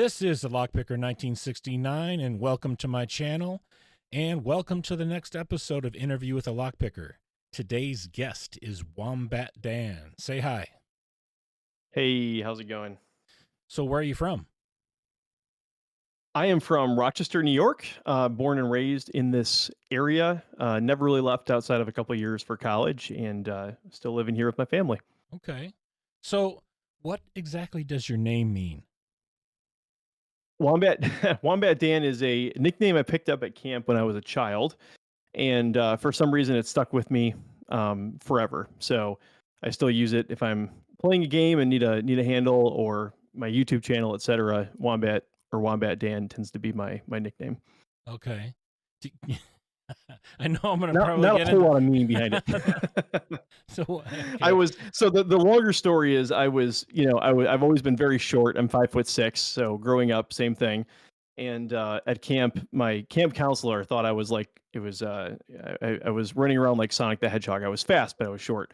This is the Lockpicker 1969, and welcome to my channel, and welcome to the next episode of Interview with a Lockpicker. Today's guest is Wombatdan. Say hi. Hey, how's it going? So where are you from? I am from Rochester, New York, born and raised in this area. Never really left outside of a couple of years for college, and still living here with my family. Okay. So what exactly does your name mean? Wombat Dan is a nickname I picked up at camp when I was a child, and for some reason it stuck with me forever. So I still use it if I'm playing a game and need a handle, or my YouTube channel, etc. Wombat Dan tends to be my nickname. Okay. I know I'm going to Not probably not a get whole into... lot of meaning behind it. So, okay. The longer story is I've always been very short. I'm 5'6", so growing up, same thing. And at camp, my camp counselor thought I was like I was running around like Sonic the Hedgehog. I was fast, but I was short.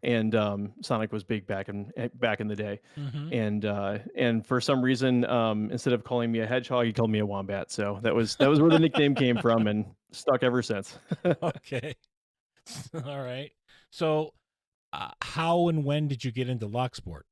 And Sonic was big back in the day. Mm-hmm. And for some reason, instead of calling me a hedgehog, he called me a wombat. So that was where the nickname came from, and stuck ever since. Okay. All right. So how and when did you get into lock sport?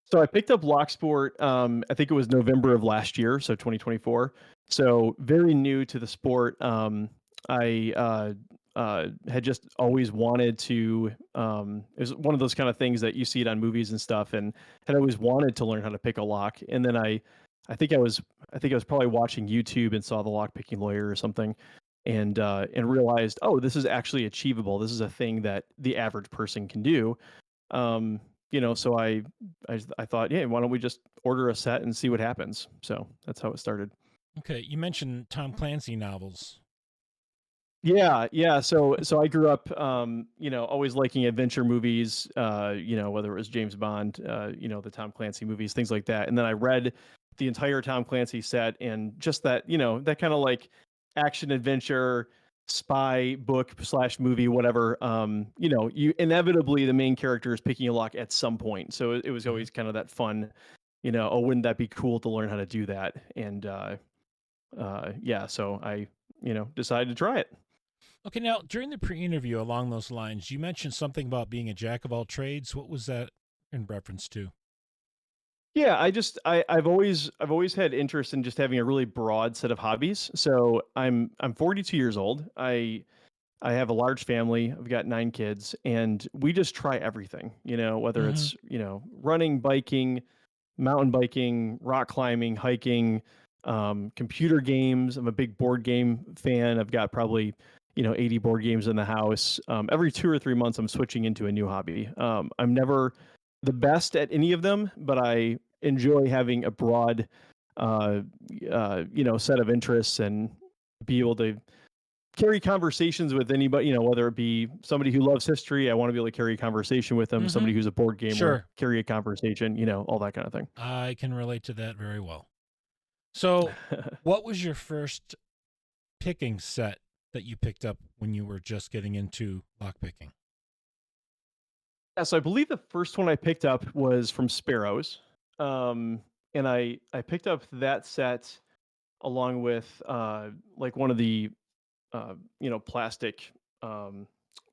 So I picked up Locksport, I think it was November of last year, so 2024. So very new to the sport. I had just always wanted to. It was one of those kind of things that you see it on movies and stuff, and had always wanted to learn how to pick a lock. And then I think I was probably watching YouTube and saw the lock picking lawyer or something, and realized, oh, this is actually achievable. This is a thing that the average person can do. Um, so I thought, yeah, why don't we just order a set and see what happens? So that's how it started. Okay. You mentioned Tom Clancy novels. Yeah. So I grew up, always liking adventure movies. Whether it was James Bond, the Tom Clancy movies, things like that. And then I read the entire Tom Clancy set, and just that, that kind of like action adventure spy book slash movie, whatever. You inevitably, the main character is picking a lock at some point. So it was always kind of that fun, oh, wouldn't that be cool to learn how to do that? And so I decided to try it. Okay, now during the pre-interview along those lines, you mentioned something about being a jack of all trades. What was that in reference to? Yeah, I've always had interest in just having a really broad set of hobbies. So I'm 42 years old. I have a large family. I've got 9 kids, and we just try everything, whether Mm-hmm. it's, running, biking, mountain biking, rock climbing, hiking, computer games. I'm a big board game fan. I've got probably, 80 board games in the house. Every 2 or 3 months, I'm switching into a new hobby. I'm never the best at any of them, but I enjoy having a broad, set of interests, and be able to carry conversations with anybody, whether it be somebody who loves history, I want to be able to carry a conversation with them. Mm-hmm. Somebody who's a board gamer, Sure. carry a conversation, all that kind of thing. I can relate to that very well. So, what was your first picking set that you picked up when you were just getting into lockpicking? Yeah, so I believe the first one I picked up was from Sparrows. And I picked up that set along with like one of the plastic, what do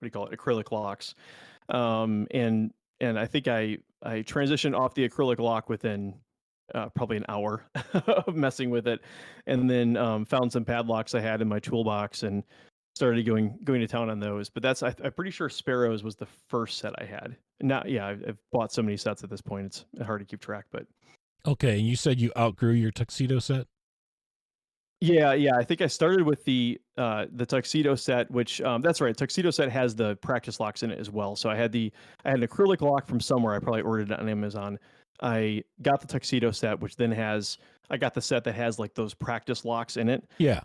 you call it, acrylic locks. And I think I transitioned off the acrylic lock within probably an hour of messing with it, and then found some padlocks I had in my toolbox and started going to town on those. But I'm pretty sure Sparrows was the first set I had. Now, yeah, I've bought so many sets at this point; it's hard to keep track. But Okay, and you said you outgrew your tuxedo set? yeah, I think I started with the tuxedo set, which that's right. Tuxedo set has the practice locks in it as well. So I had an acrylic lock from somewhere. I probably ordered it on Amazon. I got the tuxedo set, which then I got the set that has like those practice locks in it. Yeah.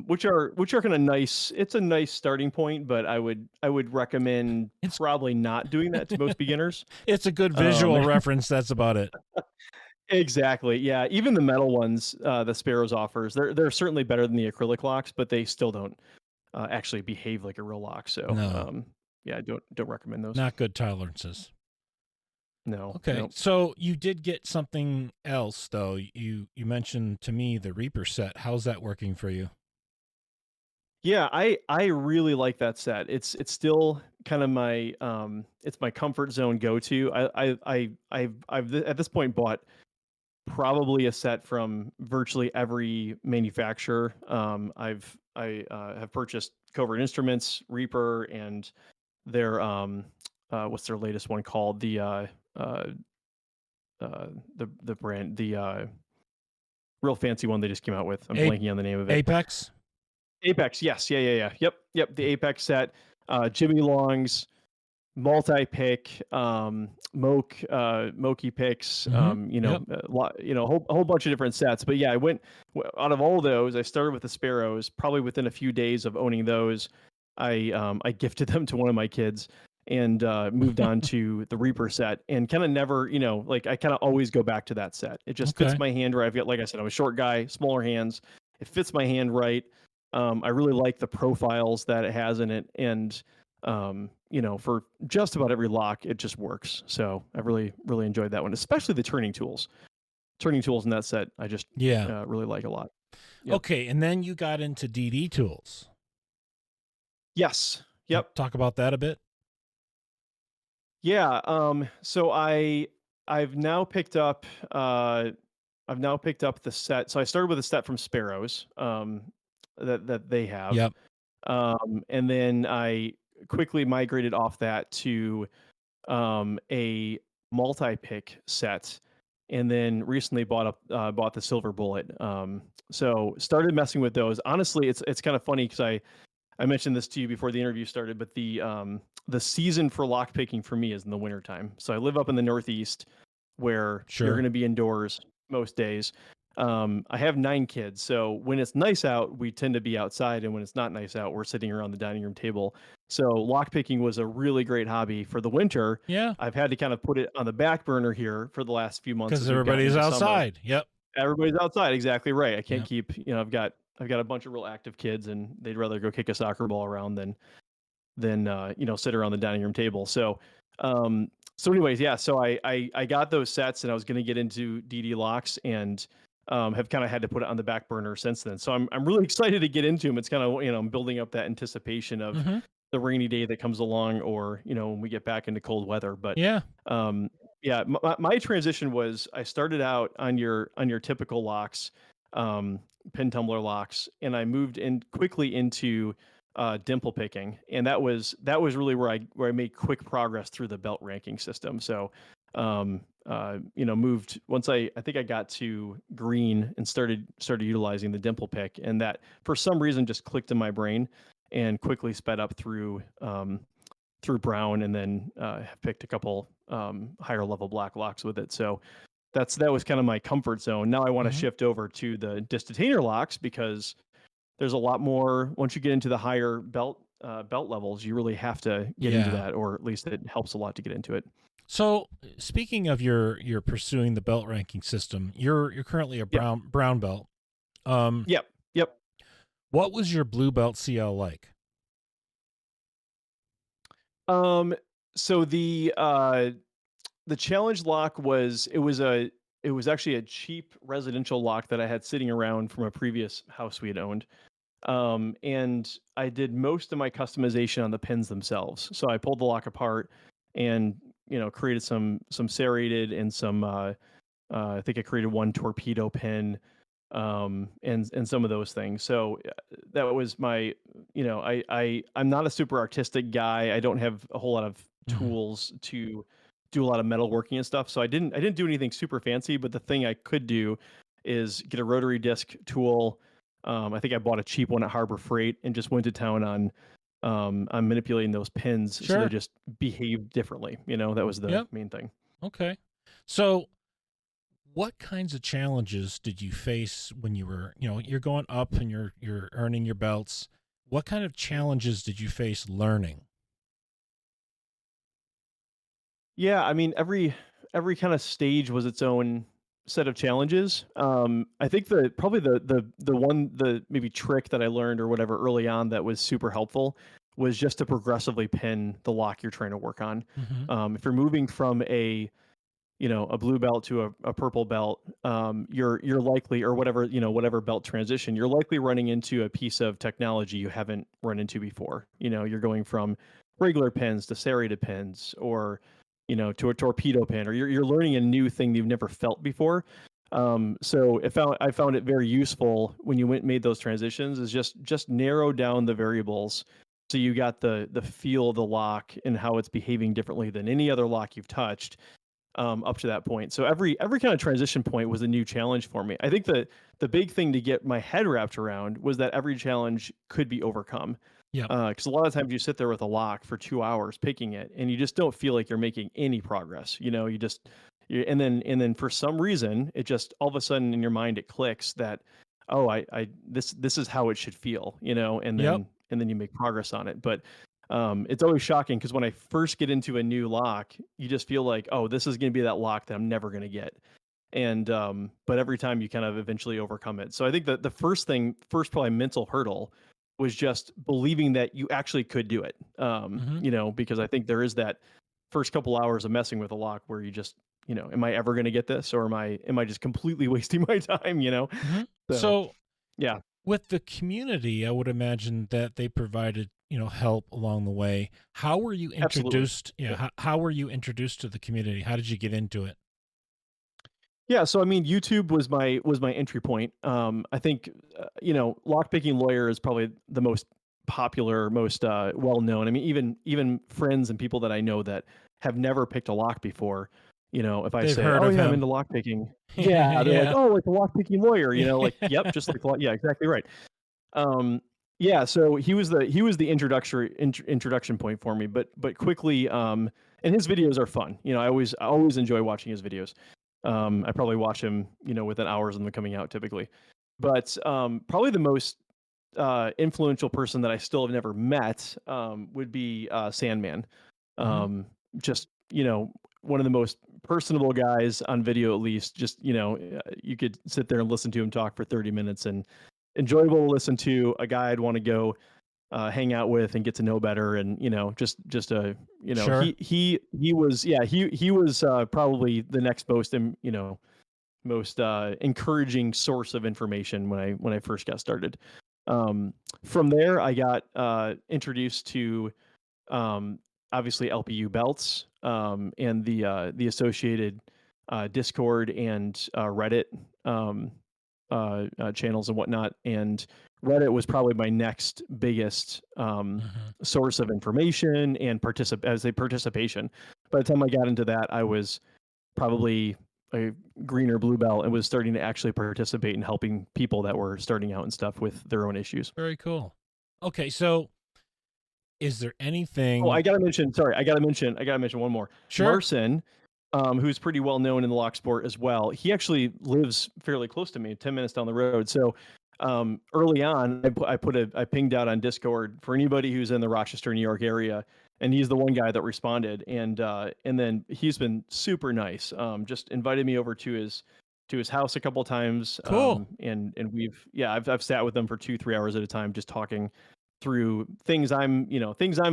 Which are kind of nice. It's a nice starting point, but I would recommend probably not doing that to most beginners. It's a good visual reference. That's about it. Exactly. Yeah. Even the metal ones, the Sparrows offers, they're certainly better than the acrylic locks, but they still don't actually behave like a real lock. So, No. yeah, don't recommend those. Not good tolerances. No, Okay. no. So you did get something else though. You mentioned to me the Reaper set. How's that working for you? Yeah, I really like that set. It's still kind of my it's my comfort zone go to. I've at this point bought probably a set from virtually every manufacturer. I have purchased Covert Instruments, Reaper, and their what's their latest one called? Uh the brand, the real fancy one they just came out with. I'm A- blanking on the name of it. Apex? Apex, yes, yeah. Yep, the Apex set. Jimmy Long's multi-pick, Moki picks, Mm-hmm. Yep. a whole bunch of different sets. But yeah, out of all those, I started with the Sparrows. Probably within a few days of owning those, I gifted them to one of my kids and moved on to the Reaper set, and kind of never, like I kind of always go back to that set. It just fits Okay. my hand where I've got, like I said, I'm a short guy, smaller hands. It fits my hand right. I really like the profiles that it has in it, and for just about every lock, it just works. So I really, really enjoyed that one, especially the turning tools. Turning tools in that set, I just Yeah. really like a lot. Yep. Okay. And then you got into DD tools. Yes. Can you Yep. talk about that a bit? Yeah. So I've now picked up the set. So I started with a set from Sparrows, that they have. Yep. And then I quickly migrated off that to a multi-pick set, and then recently bought the Silver Bullet. So started messing with those. Honestly, it's kind of funny because I mentioned this to you before the interview started, but the season for lock picking for me is in the wintertime. So I live up in the Northeast where you're Sure. going to be indoors most days. I have 9 kids, so when it's nice out, we tend to be outside, and when it's not nice out, we're sitting around the dining room table. So lockpicking was a really great hobby for the winter. Yeah. I've had to kind of put it on the back burner here for the last few months Because as we've gotten everybody's into summer. outside. Yep. Everybody's outside, exactly right. I can't Yep. keep, I've got a bunch of real active kids, and they'd rather go kick a soccer ball around than sit around the dining room table. So anyways, yeah, so I got those sets, and I was going to get into DD locks, and have kind of had to put it on the back burner since then. So I'm really excited to get into them. It's kind of, I'm building up that anticipation of Mm-hmm. the rainy day that comes along, or when we get back into cold weather. But Yeah. yeah, my transition was, I started out on your typical locks, pin tumbler locks, and I moved in quickly into dimple picking, and that was really where I made quick progress through the belt ranking system. So moved once I think I got to green and started utilizing the dimple pick, and that for some reason just clicked in my brain, and quickly sped up through brown, and then have picked a couple higher level black locks with it. So that was kind of my comfort zone. Now I want to Mm-hmm. shift over to the distatainer locks, because there's a lot more once you get into the higher belt levels. You really have to get into Yeah. that, or at least it helps a lot to get into it. So speaking of your pursuing the belt ranking system, you're currently a Yep. brown belt. Yep. Yep. What was your blue belt CL like? So the challenge lock was, it was actually a cheap residential lock that I had sitting around from a previous house we had owned. And I did most of my customization on the pins themselves. So I pulled the lock apart, and created some serrated, and some I think I created one torpedo pin, and some of those things. So that was my, I'm not a super artistic guy. I don't have a whole lot of Mhm. tools to do a lot of metalworking and stuff. So I didn't do anything super fancy, but the thing I could do is get a rotary disc tool. I think I bought a cheap one at Harbor Freight, and just went to town on manipulating those pins so they Sure. just behave differently. That was the Yep. main thing. Okay. So what kinds of challenges did you face when you were, you're going up and you're earning your belts? What kind of challenges did you face learning? Yeah, I mean, every kind of stage was its own set of challenges. I think probably the maybe trick that I learned or whatever early on that was super helpful was just to progressively pin the lock you're trying to work on. Mm-hmm. If you're moving from a a blue belt to a purple belt, you're likely, or whatever, whatever belt transition, you're likely running into a piece of technology you haven't run into before. You're going from regular pins to serrated pins, or to a torpedo pin, or you're learning a new thing you've never felt before. So I found it very useful when you made those transitions, is just narrow down the variables, so you got the feel of the lock and how it's behaving differently than any other lock you've touched, up to that point. So every kind of transition point was a new challenge for me. I think the big thing to get my head wrapped around was that every challenge could be overcome. Yep. Because a lot of times you sit there with a lock for 2 hours picking it, and you just don't feel like you're making any progress. And then for some reason, it just all of a sudden in your mind it clicks that, oh, this is how it should feel, and Yep. then you make progress on it. But it's always shocking, because when I first get into a new lock, you just feel like, oh, this is going to be that lock that I'm never going to get. And but every time you kind of eventually overcome it. So I think that the first probably mental hurdle was just believing that you actually could do it. Hmm. Because I think there is that first couple hours of messing with a lock where you just, am I ever going to get this, or am I just completely wasting my time? Hmm. So So yeah, with the community, I would imagine that they provided, help along the way. How were you absolutely. introduced? Yeah. How were you introduced to the community? How did you get into it? Yeah, so I mean, YouTube was my entry point. I think lockpicking lawyer is probably the most popular, most well known. I mean, even friends and people that I know that have never picked a lock before, if I They've say, heard "Oh of yeah, I'm him. into lockpicking," yeah, they're like, Yeah. "Oh, like the lockpicking lawyer," like, yep, just like yeah, exactly right. Um, yeah, so he was the introduction point for me, but quickly, and his videos are fun. I always enjoy watching his videos. I probably watch him, within hours of them coming out typically. But probably the most influential person that I still have never met, would be Sandman. Hmm. Um, just one of the most personable guys on video, at least. Just you could sit there and listen to him talk for 30 minutes, and enjoyable to listen to. A guy I'd want to go hang out with and get to know better, and just a Sure. he was, yeah, he was probably the next most most encouraging source of information when I first got started. From there, I got introduced to, um, obviously, LPU belts, and the associated Discord and Reddit, um, channels and whatnot. And Reddit was probably my next biggest Hmm. source of information and participation. By the time I got into that, I was probably a green or blue belt and was starting to actually participate in helping people that were starting out and stuff with their own issues. Very cool. Okay, so is there Oh, I anything? gotta mention. Sorry, I gotta mention one more. Sure. Marcin, who's pretty well known in the lock sport as well. He actually lives fairly close to me, 10 minutes down the road. So early on, I pinged out on Discord for anybody who's in the Rochester, New York area, and he's the one guy that responded. And then he's been super nice. Just invited me over to his house a couple times. Cool. And I've sat with him for 2-3 hours at a time, just talking through things I'm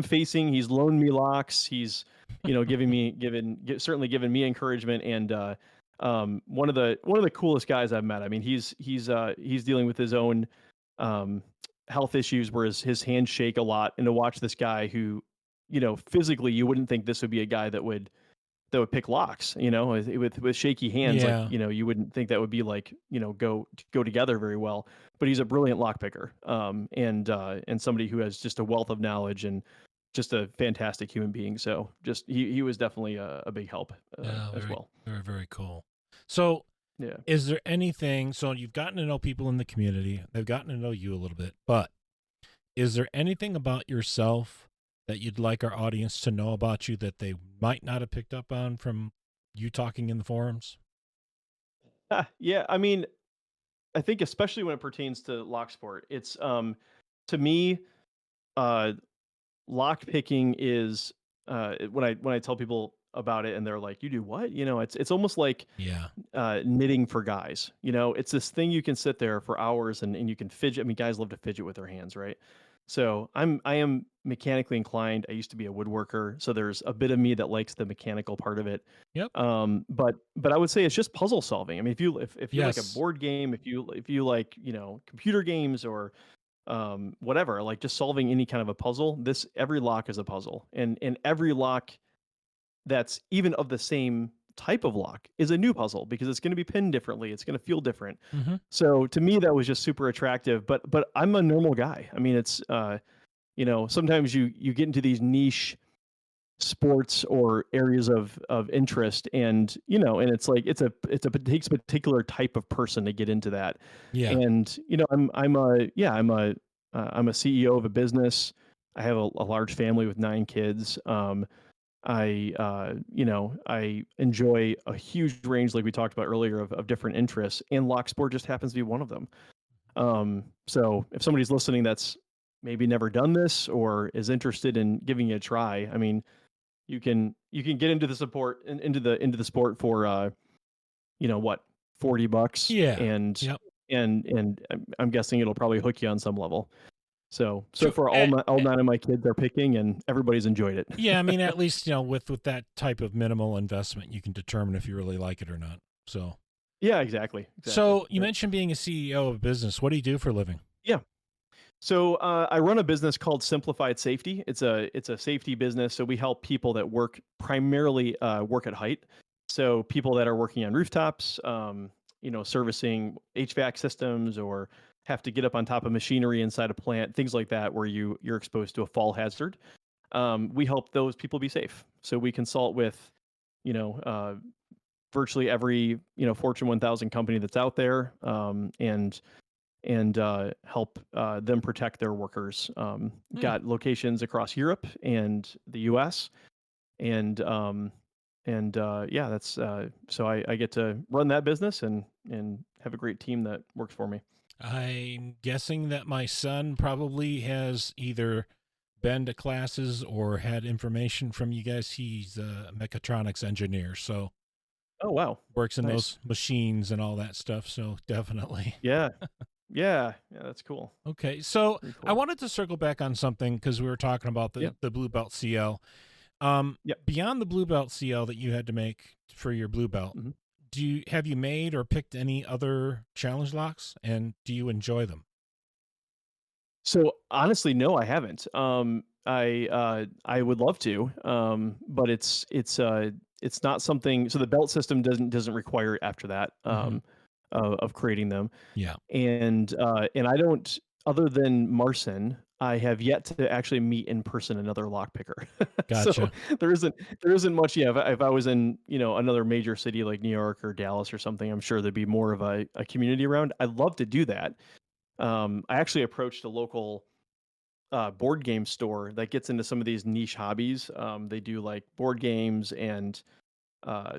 facing. He's loaned me locks. He's certainly given me encouragement. And one of the coolest guys I've met. I mean, he's dealing with his own um, health issues, where his hands shake a lot. And to watch this guy who, physically you wouldn't think this would be a guy that would pick locks, with shaky hands, like, Yeah. you wouldn't think that would be like, go together very well. But he's a brilliant lock picker, and somebody who has just a wealth of knowledge, and just a fantastic human being. So just he was definitely a big help, Oh, as very, well. very, very cool. So, Yeah. is there anything? So, you've gotten to know people in the community, they've gotten to know you a little bit, but is there anything about yourself that you'd like our audience to know about you that they might not have picked up on from you talking in the forums? Yeah. I mean, I think especially when it pertains to lock sport, it's to me, uh lock picking is, when I tell people about it and they're like, "You do what?" It's almost like Yeah. knitting for guys. It's this thing you can sit there for hours, and you can fidget. I mean, guys love to fidget with their hands, right? So I am mechanically inclined. I used to be a woodworker, so there's a bit of me that likes the mechanical part of it. Yep. But I would say it's just puzzle solving. I mean, if you like a Yes. board game, if you like, computer games or whatever, like just solving any kind of a puzzle, this every lock is a puzzle. And every lock that's even of the same type of lock is a new puzzle because it's going to be pinned differently. It's going to feel different. Hmm. So to me, that was just super attractive. But I'm a normal guy. I mean, it's sometimes you get into these niche sports or areas of interest, and and it's like it takes a particular type of person to get into that. Yeah. And I'm a CEO of a business. I have a large family with 9 kids. I enjoy a huge range, like we talked about earlier, of different interests, and lock sport just happens to be one of them. So if somebody's listening that's maybe never done this or is interested in giving it a try, I mean, you can get into the support into the sport for what, $40, Yeah. and Yep. I'm guessing it'll probably hook you on some level. So Sure. for all 9 of my kids are picking, and everybody's enjoyed it. Yeah, I mean, at least with that type of minimal investment, you can determine if you really like it or not. So, Yeah, exactly. so you Yep. mentioned being a CEO of a business. What do you do for a living? Yeah. So I run a business called Simplified Safety. It's a safety business. So we help people that work primarily work at height. So people that are working on rooftops, servicing HVAC systems, or have to get up on top of machinery inside a plant, things like that, where you're exposed to a fall hazard. We help those people be safe. So we consult with, you know, uh, virtually every Fortune 1000 company that's out there, and help them protect their workers. Hmm. Got locations across Europe and the U.S. And yeah, that's so I get to run that business and have a great team that works for me. I'm guessing that my son probably has either been to classes or had information from you guys. He's a mechatronics engineer, so Oh wow, works in nice. those machines and all that stuff. So definitely. Yeah, yeah, that's cool. Okay, so Very I cool. wanted to circle back on something because we were talking about Yeah, the Blue Belt CL. yeah. Beyond the Blue Belt CL that you had to make for your Blue Belt, Mhm. have you made or picked any other challenge locks, and do you enjoy them? So honestly, no, I haven't. I would love to, but it's not something. So the belt system doesn't require it after that, Hmm. of creating them. Yeah, And I don't, other than Marson, I have yet to actually meet in person another lockpicker. So gotcha. there isn't much. Yeah, if I was in another major city like New York or Dallas or something, I'm sure there'd be more of a community around. I'd love to do that. I actually approached a local board game store that gets into some of these niche hobbies. They do like board games and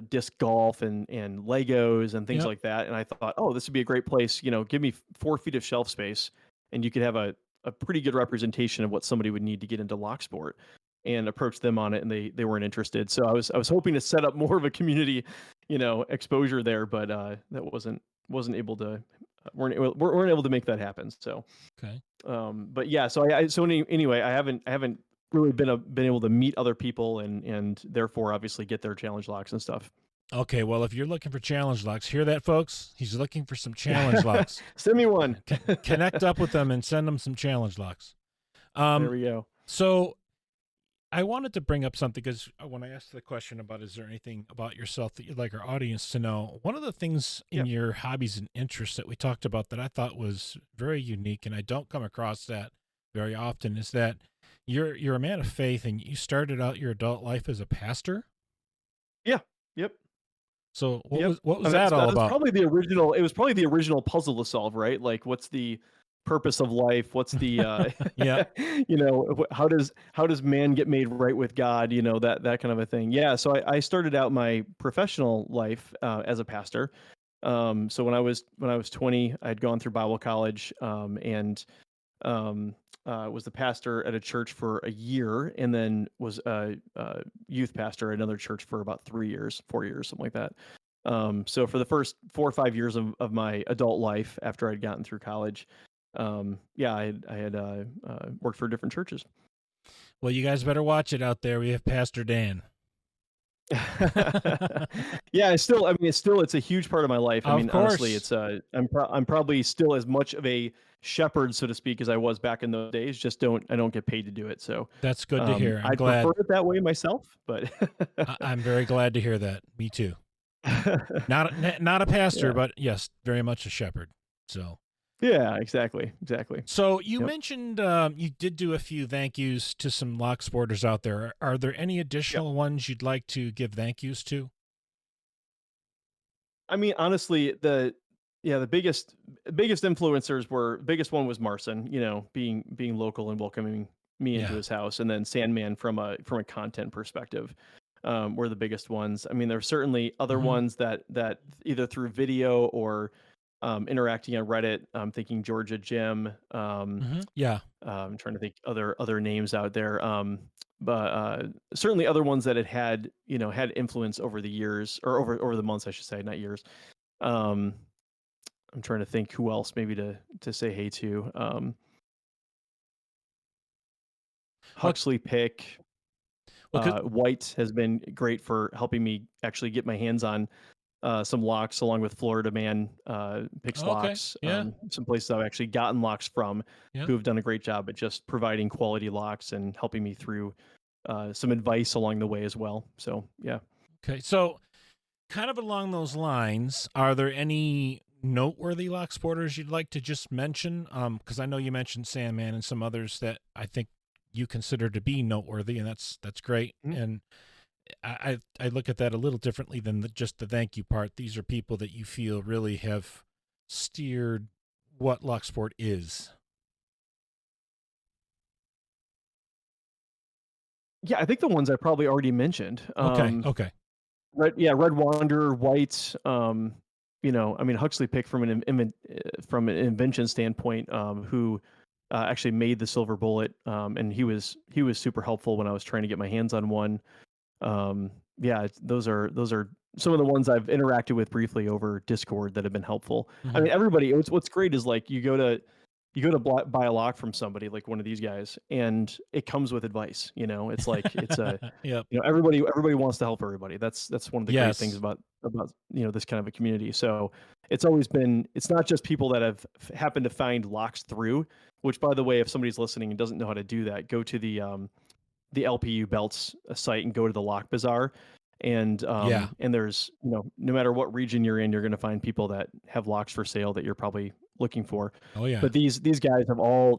disc golf and Legos and things Yep. like that. And I thought, oh, this would be a great place. Give me 4 feet of shelf space, and you could have a pretty good representation of what somebody would need to get into lock sport. And approach them on it, and they weren't interested. So I was hoping to set up more of a community, exposure there, but that wasn't able to weren't able to make that happen. So Okay. but yeah, so anyway, I haven't really been able to meet other people and therefore obviously get their challenge locks and stuff. Okay. Well, if you're looking for challenge locks, hear that, folks? He's looking for some challenge locks. Send me one. Connect up with them and send them some challenge locks. There Um, we go. so I wanted to bring up something because when I asked the question about is there anything about yourself that you'd like our audience to know, one of the things Yeah. in your hobbies and interests that we talked about that I thought was very unique, and I don't come across that very often, is that you're a man of faith and you started out your adult life as a pastor. Yeah. Yep. So Yep. what was And that's that all that's about? probably the original. It was probably the original puzzle to solve, right? Like, what's the purpose of life? What's the Yeah. how does man get made right with God? That kind of a thing. Yeah. So I started out my professional life as a pastor. So when I was 20, I'd gone through Bible college, and was the pastor at a church for a year, and then was a youth pastor at another church for about 3 years, 4 years, something like that. So for the first 4 or 5 years of my adult life after I'd gotten through college, Yeah, I had worked for different churches. Well, you guys better watch it out there. We have Pastor Dan. Yeah, it's a huge part of my life. I Of mean, honestly, course. I'm probably still as much of a shepherd, so to speak, as I was back in those days. Just I don't get paid to do it. So, That's good to hear. I'm I'd prefer glad. it that way myself, but I'm very glad to hear that. Me too. Not a pastor, yeah, but yes, very much a shepherd. So yeah, exactly, exactly. so you Yep. mentioned you did do a few thank yous to some lock sporters out there. Are there any Yep. additional ones you'd like to give thank yous to? I mean, honestly, the biggest influencers were biggest one was Marson, being local and welcoming me into Yeah. his house, and then Sandman from a content perspective, were the biggest ones. I mean, there's certainly other Hmm. ones that either through video or interacting on Reddit. I'm thinking Georgia Jim. Yeah. I'm trying to think other names out there. But certainly other ones that had influence over the years or over the months, I should say, not years. Um, I'm trying to think who else maybe to say hey to. Well, Huxley Pick, well, White has been great for helping me actually get my hands on some locks, along with Florida Man picks okay. locks. Yeah. Some places I've actually gotten locks from, Yeah. who have done a great job at just providing quality locks and helping me through some advice along the way as well. So yeah. Okay. So kind of along those lines, are there any noteworthy lock sporters you'd like to just mention? Because I know you mentioned Sandman and some others that I think you consider to be noteworthy, and that's great. Mhm. And I look at that a little differently than just the thank you part. These are people that you feel really have steered what lock sport is. Yeah, I think the ones I probably already mentioned. Okay. Okay. Red Wanderer, White. I mean Huxley Pick from an invention standpoint, who actually made the silver bullet, and he was super helpful when I was trying to get my hands on one. Yeah, those are some of the ones I've interacted with briefly over Discord that have been helpful. I Hmm. mean, everybody. What's great is like you go to buy a lock from somebody like one of these guys, and it comes with advice. It's like it's a Yep. everybody wants to help everybody. That's one of the great things Yes. about this kind of a community. So it's not just people that have happened to find locks through. Which, by the way, if somebody's listening and doesn't know how to do that, go to the LPU belts site and go to the lock bazaar. Yeah. And there's, no matter what region you're in, you're going to find people that have locks for sale that you're probably looking for. Oh yeah. But these guys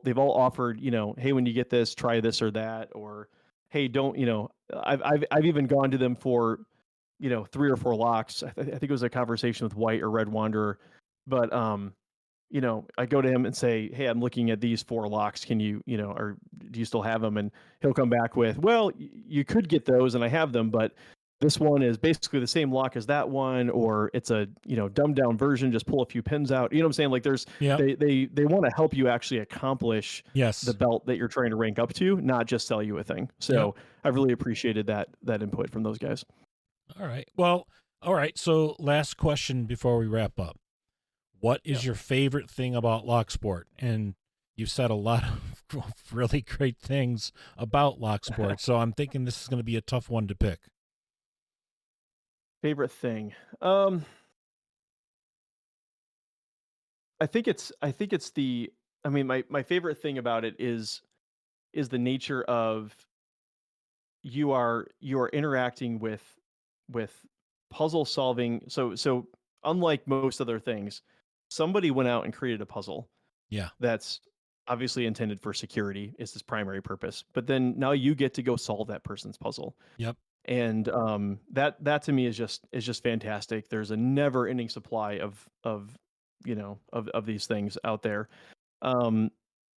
they've all offered, hey, when you get this, try this or that, or hey, don't, I've even gone to them for, three or four locks. I think it was a conversation with White or Red Wanderer, but I go to him and say, "Hey, I'm looking at these four locks. Can you, or do you still have them?" And he'll come back with, "Well, you could get those, and I have them, but this one is basically the same lock as that one, or it's a dumbed down version. Just pull a few pins out." You know what I'm saying? Like, Yep. they want to help you actually accomplish the Yes. belt that you're trying to rank up to, not just sell you a thing. Yep. So I've really appreciated that input from those guys. All right. Well, all right. So last question before we wrap up. What Yeah. is your favorite thing about Locksport? And you've said a lot of really great things about Locksport, so I'm thinking this is going to be a tough one to pick. Favorite thing. Um, I think it's the I mean my favorite thing about it is the nature of you are interacting with puzzle solving. So unlike most other things, somebody went out and created a puzzle Yeah. that's obviously intended for security is its primary purpose. But then now you get to go solve that person's puzzle. Yep. And that to me is just fantastic. There's a never ending supply of these things out there. Um,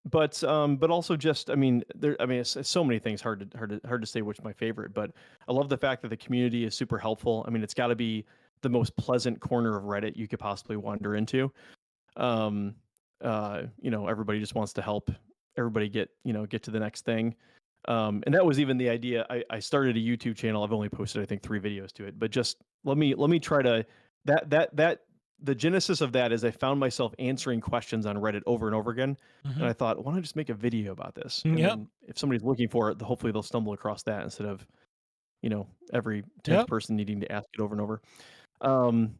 but also just it's so many things, hard to say which my favorite. But I love the fact that the community is super helpful. I mean, it's got to be the most pleasant corner of Reddit you could possibly wander into. Um, Everybody just wants to help everybody get to the next thing. And that was even the idea. I started a YouTube channel. I've only posted I think 3 videos to it, but just let me try to that the genesis of that is I found myself answering questions on Reddit over and over again, and Hmm. I thought, why don't I just make a video about this? And Yep. then if somebody's looking for it, hopefully they'll stumble across that instead of every 10th Yep. person needing to ask it over and over. Um,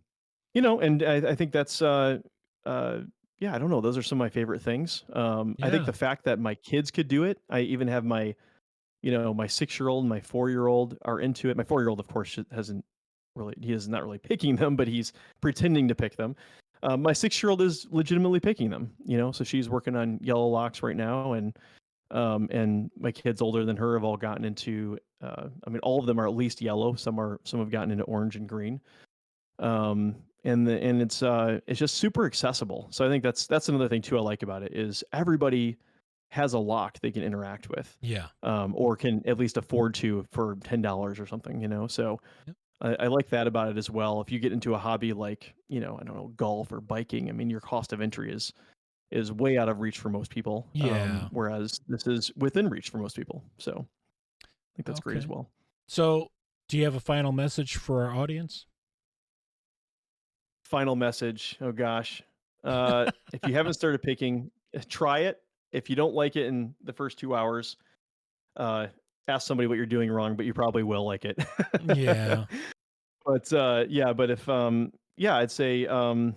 and I think that's uh, yeah, I don't know. Those are some of my favorite things. I think Yeah. the fact that my kids could do it. I even have my 6-year-old and my 4-year-old are into it. My 4-year-old, of course, hasn't really, he is not really picking them, but he's pretending to pick them. My 6-year-old is legitimately picking them, so she's working on yellow locks right now. And my kids older than her have all gotten into, I mean, all of them are at least yellow. Some have gotten into orange and green. And it's just super accessible. So I think that's another thing too I like about it is everybody has a lock they can interact with, Yeah. or can at least afford to for $10 or something. So Yep. I like that about it as well. If you get into a hobby like, I don't know, golf or biking, I mean, your cost of entry is way out of reach for most people. Yeah. Whereas this is within reach for most people. So I think that's great as Okay. well. So, do you have a final message for our audience? Final message. Oh gosh. If you haven't started picking, try it. If you don't like it in the first 2 hours, uh, ask somebody what you're doing wrong, but you probably will like it. Yeah. But yeah, but yeah, I'd say uh,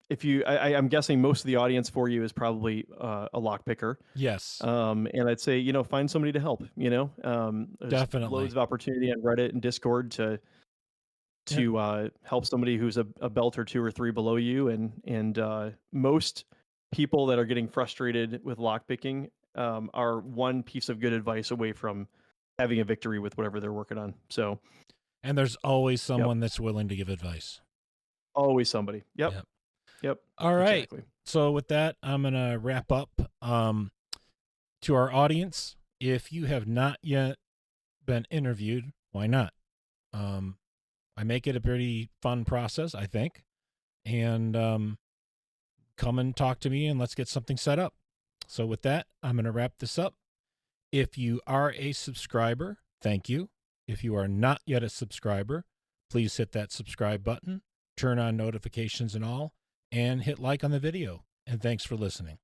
if I'm guessing most of the audience for you is probably a lock picker. Yes. And I'd say, find somebody to help. There's loads Definitely. of opportunity on Reddit and Discord to Yep. help somebody who's a belt or two or three below you, and most people that are getting frustrated with lockpicking are one piece of good advice away from having a victory with whatever they're working on. So, And there's always yep, someone that's willing to give advice. always somebody. Yep, Yep. yep, All right. exactly. So with that, I'm gonna wrap up. To our audience, if you have not yet been interviewed, why not? Um, I make it a pretty fun process, I think. And come and talk to me and let's get something set up. So, with that, I'm going to wrap this up. If you are a subscriber, thank you. If you are not yet a subscriber, please hit that subscribe button, turn on notifications and all, and hit like on the video. And thanks for listening.